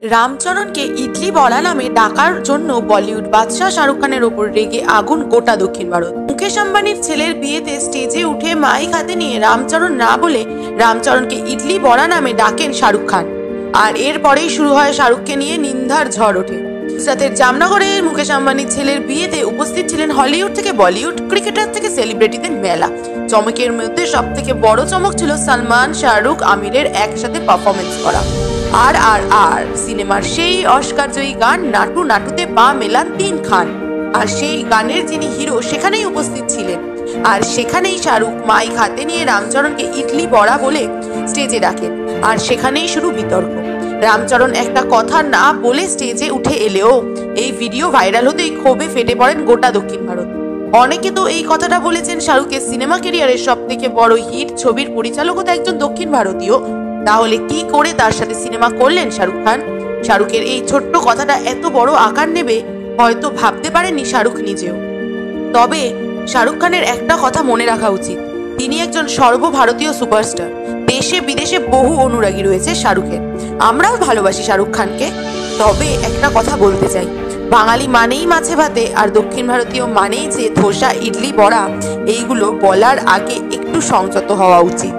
রামচরণকে ইডলি বড়া নামে ডাকার জন্য বলিউড বাদশাহ শাহরুখ খানের ওপর রেগে আগুন গোটা দক্ষিণ ভারত। মুকেশ আম্বানির ছেলের বিয়েতে স্টেজে উঠে মাইক হাতে নিয়ে রামচরণ না বলে রামচরণকে ইডলি বড়া নামে ডাকেন শাহরুখ খান। আর এরপরেই শুরু হয় শাহরুখকে নিয়ে নিন্দার ঝড় ওঠে। গুজরাতের জামনগরে মুকেশ আম্বানির ছেলের বিয়েতে উপস্থিত ছিলেন হলিউড থেকে বলিউড, ক্রিকেটার থেকে সেলিব্রিটিদের মেলা। চমকের মধ্যে সব থেকে বড় চমক ছিল সালমান, শাহরুখ, আমিরের একসাথে পারফরমেন্স করা। আর সিনেমার সেই অস্কার জয়ী গান নাটু নাটুতে পা মেলান তিন খান। আর সেই গানের যিনি হিরো সেখানেই উপস্থিত ছিলেন। আর সেখানেই শাহরুখ মাইক হাতে নিয়ে রামচরণকে ইডলি বড়া বলে স্টেজে ডাকেন। আর সেখানেই শুরু বিতর্ক। রামচরণ একটা কথা না বলে স্টেজে উঠে এলেও এই ভিডিও ভাইরাল হতেই ক্ষোভে ফেটে পড়েন গোটা দক্ষিণ ভারত। অনেকে তো এই কথাটা বলেছেন শাহরুখের সিনেমা ক্যারিয়ারের সব থেকে বড় হিট ছবির পরিচালকও তো একজন দক্ষিণ ভারতীয়। তাহলে কি করে তার সাথে সিনেমা করলেন শাহরুখ খান? শাহরুখের এই ছোট্ট কথাটা এত বড় আকার নেবে হয়তো ভাবতে পারেননি শাহরুখ নিজেও। তবে শাহরুখ খানের একটা কথা মনে রাখা উচিত, তিনি একজন সর্বভারতীয় সুপারস্টার। দেশে বিদেশে বহু অনুরাগী রয়েছে শাহরুখের। আমরাও ভালোবাসি শাহরুখ খানকে। তবে একটা কথা বলতে চাই, বাঙালি মানেই মাছে ভাতে, আর দক্ষিণ ভারতীয় মানেই যে ধোসা, ইডলি, বড়া, এইগুলো বলার আগে একটু সংযত হওয়া উচিত।